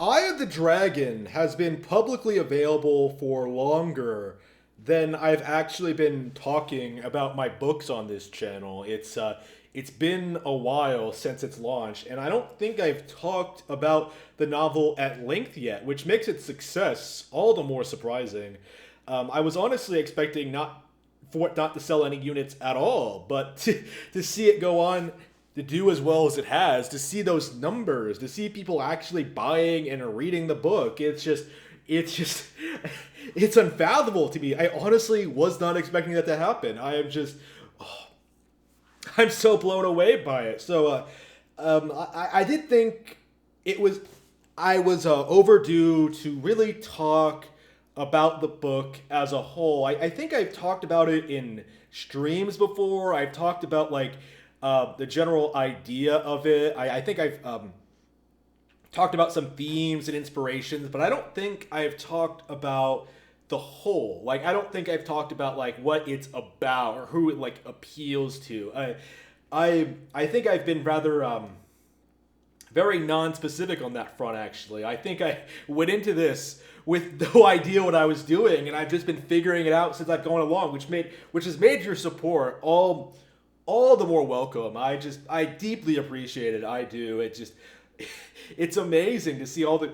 Eye of the Dragon has been publicly available for longer than I've actually been talking about my books on this channel. It's been a while since its launch, and I don't think I've talked about the novel at length yet, which makes its success all the more surprising. I was honestly expecting not for it not to sell any units at all, but to see it go on to do as well as it has, to see those numbers, to see people actually buying and reading the book, it's it's unfathomable to me. I honestly was not expecting that to happen. I'm so blown away by it. I did think it was I was overdue to really talk about the book as a whole. I think I've talked about it in streams before. I've talked about the general idea of it. I think I've talked about some themes and inspirations, but I don't think I've talked about the whole. Like, I don't think I've talked about what it's about or who it appeals to. I think I've been rather very non-specific on that front. Actually, I think I went into this with no idea what I was doing, and I've just been figuring it out since I've gone along, which has made your support all the more welcome. I deeply appreciate it. I do. It's amazing to see to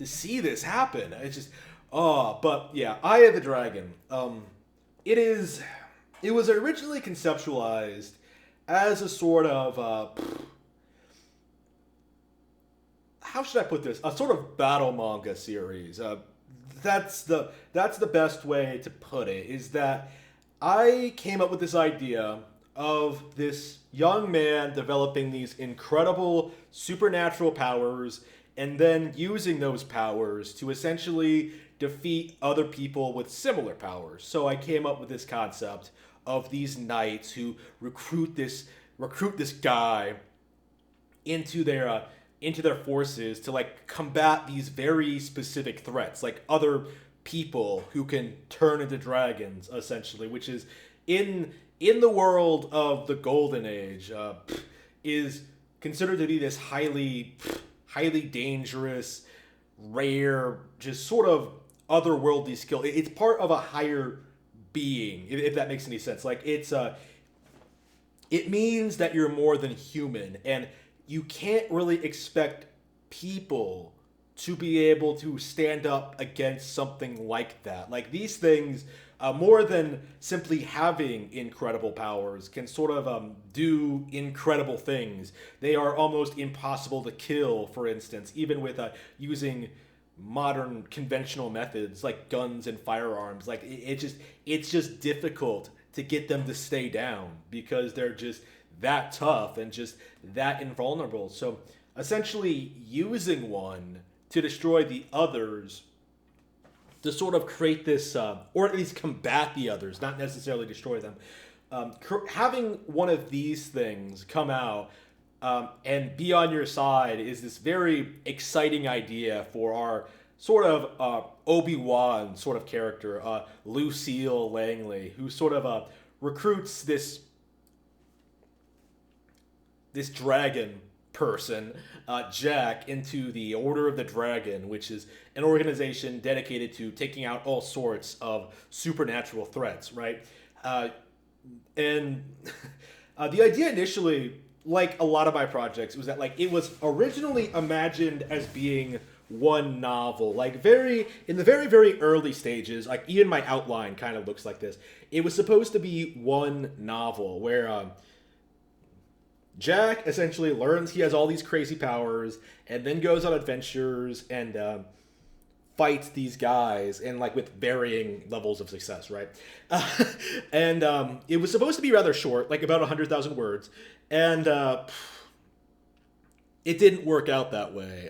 see this happen. But yeah, Eye of the Dragon. It was originally conceptualized as a sort of how should I put this? A sort of battle manga series. That's the best way to put it. Is that I came up with this idea of this young man developing these incredible supernatural powers and then using those powers to essentially defeat other people with similar powers. So I came up with this concept of these knights who recruit this guy into their forces to combat these very specific threats, like other people who can turn into dragons, essentially, which is in the world of the Golden Age, is considered to be this highly dangerous, rare, just sort of otherworldly skill. It's part of a higher being, if that makes any sense. It means that you're more than human, and you can't really expect people to be able to stand up against something like that. These things, more than simply having incredible powers, can sort of do incredible things. They are almost impossible to kill, for instance, even with using modern conventional methods like guns and firearms. It's just difficult to get them to stay down because they're just that tough and just that invulnerable. So essentially using one to destroy the others, to sort of create this, or at least combat the others, not necessarily destroy them. Having one of these things come out and be on your side is this very exciting idea for our sort of Obi-Wan sort of character, Lucille Langley, who sort of recruits this dragon person, Jack, into the Order of the Dragon, which is an organization dedicated to taking out all sorts of supernatural threats, right? And the idea initially, like a lot of my projects, was that it was originally imagined as being one novel, in the very, very early stages. Even my outline kind of looks like this. It was supposed to be one novel where Jack essentially learns he has all these crazy powers and then goes on adventures and fights these guys, and with varying levels of success, right? And it was supposed to be rather short, about 100,000 words, and it didn't work out that way.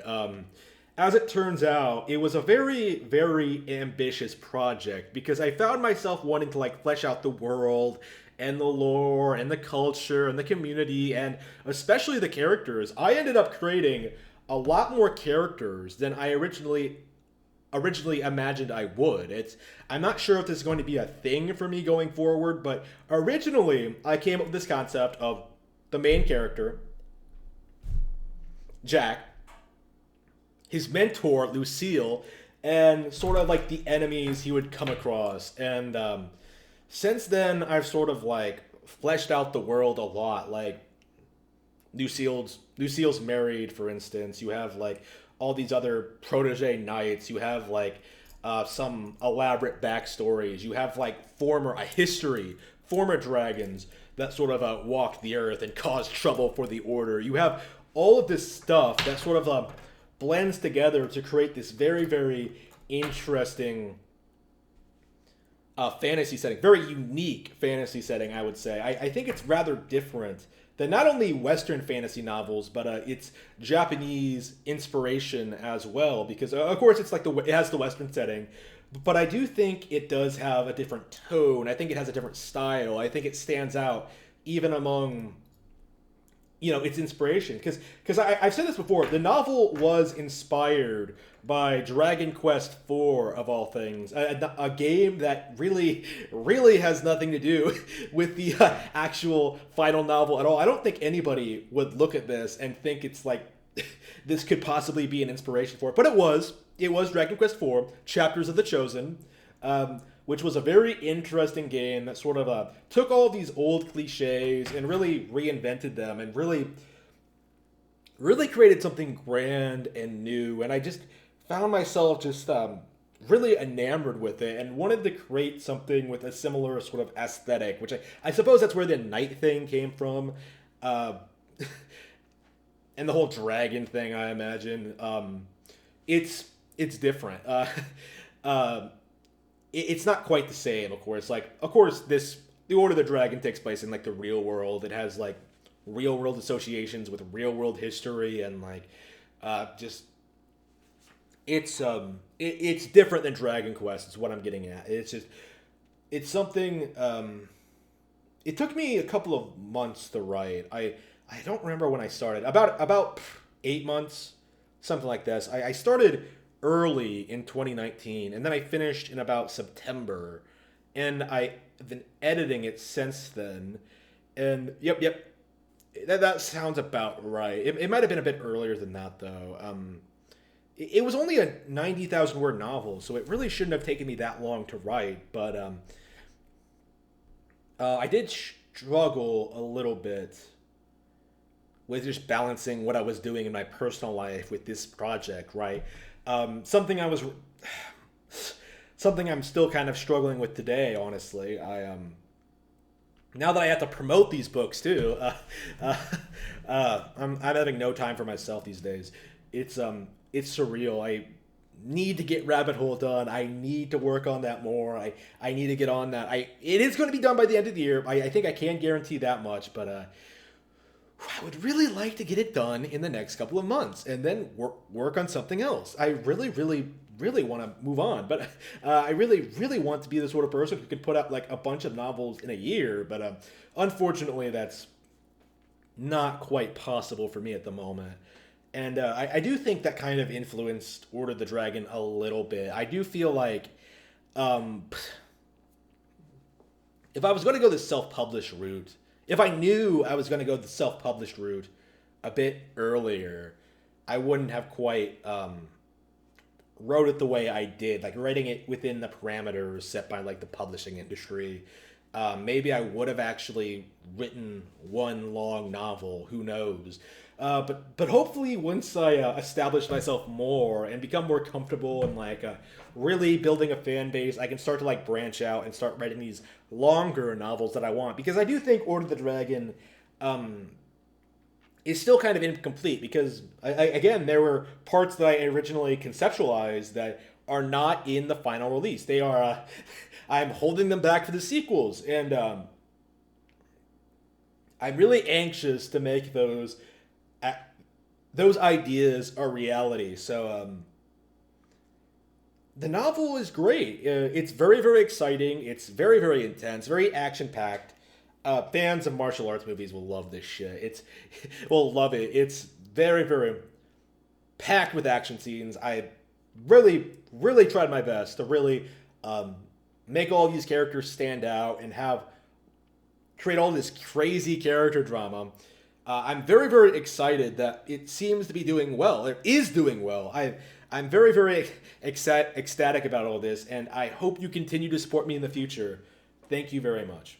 As it turns out, it was a very, very ambitious project because I found myself wanting to flesh out the world and the lore and the culture and the community and especially the characters. I ended up creating a lot more characters than I originally imagined I would. I'm not sure if this is going to be a thing for me going forward, but originally I came up with this concept of the main character, Jack, his mentor Lucille, and sort of like the enemies he would come across. And since then, I've sort of like fleshed out the world a lot. Like Lucille's married, for instance. You have like all these other protege knights. You have like some elaborate backstories. You have like a history, former dragons that sort of walked the earth and caused trouble for the order. You have all of this stuff that sort of blends together to create this very, very interesting fantasy setting. Very unique fantasy setting, I would say. I think it's rather different than not only Western fantasy novels, but it's Japanese inspiration as well. Because of course it has the Western setting, but I do think it does have a different tone. I think it has a different style. I think it stands out even among its inspiration. Because I've said this before. The novel was inspired by Dragon Quest IV, of all things, a game that really has nothing to do with the actual final novel at all. I don't think anybody would look at this and think it's like this could possibly be an inspiration for it, but it was. It was Dragon Quest IV, Chapters of the Chosen, which was a very interesting game that sort of took all these old cliches and really reinvented them and really created something grand and new. And I just found myself just really enamored with it and wanted to create something with a similar sort of aesthetic, which I suppose that's where the knight thing came from. And the whole dragon thing, I imagine. It's different. It's not quite the same, of course. Like, of course, the Order of the Dragon takes place in like the real world. It has like real world associations with real world history and like just it's different than Dragon Quest. Is what I'm getting at. It's something. It took me a couple of months to write. I don't remember when I started. About 8 months, something like this. I started early in 2019, and then I finished in about September, and I've been editing it since then. And yep, that sounds about right. It might have been a bit earlier than that though. It was only a 90,000 word novel, so it really shouldn't have taken me that long to write. But I did struggle a little bit with just balancing what I was doing in my personal life with this project, right? Something I'm still kind of struggling with today, honestly. Now that I have to promote these books too, I'm having no time for myself these days. It's surreal. I need to get Rabbit Hole done. I need to work on that more. I need to get on that. It is going to be done by the end of the year. I think I can guarantee that much, but I would really like to get it done in the next couple of months and then work on something else. I really want to move on, but I really want to be the sort of person who can put out like a bunch of novels in a year, but unfortunately that's not quite possible for me at the moment. And I do think that kind of influenced Order of the Dragon a little bit. I do feel like if I was going to go the self-published route, if I knew I was going to go the self-published route a bit earlier, I wouldn't have quite wrote it the way I did, like writing it within the parameters set by like the publishing industry. Maybe I would have actually written one long novel. Who knows? But hopefully once I establish myself more and become more comfortable and like really building a fan base, I can start to like branch out and start writing these longer novels that I want. Because I do think Order of the Dragon is still kind of incomplete because, again, there were parts that I originally conceptualized that are not in the final release. They are, I'm holding them back for the sequels. And I'm really anxious to make those ideas a reality. So the novel is great. It's very, very exciting. It's very, very intense, very action-packed. Fans of martial arts movies will love this shit. Will love it. It's very, very packed with action scenes. I really, really tried my best to really make all these characters stand out and create all this crazy character drama. I'm very, very excited that it seems to be doing well. It is doing well. I'm very, very ecstatic about all this, and I hope you continue to support me in the future. Thank you very much.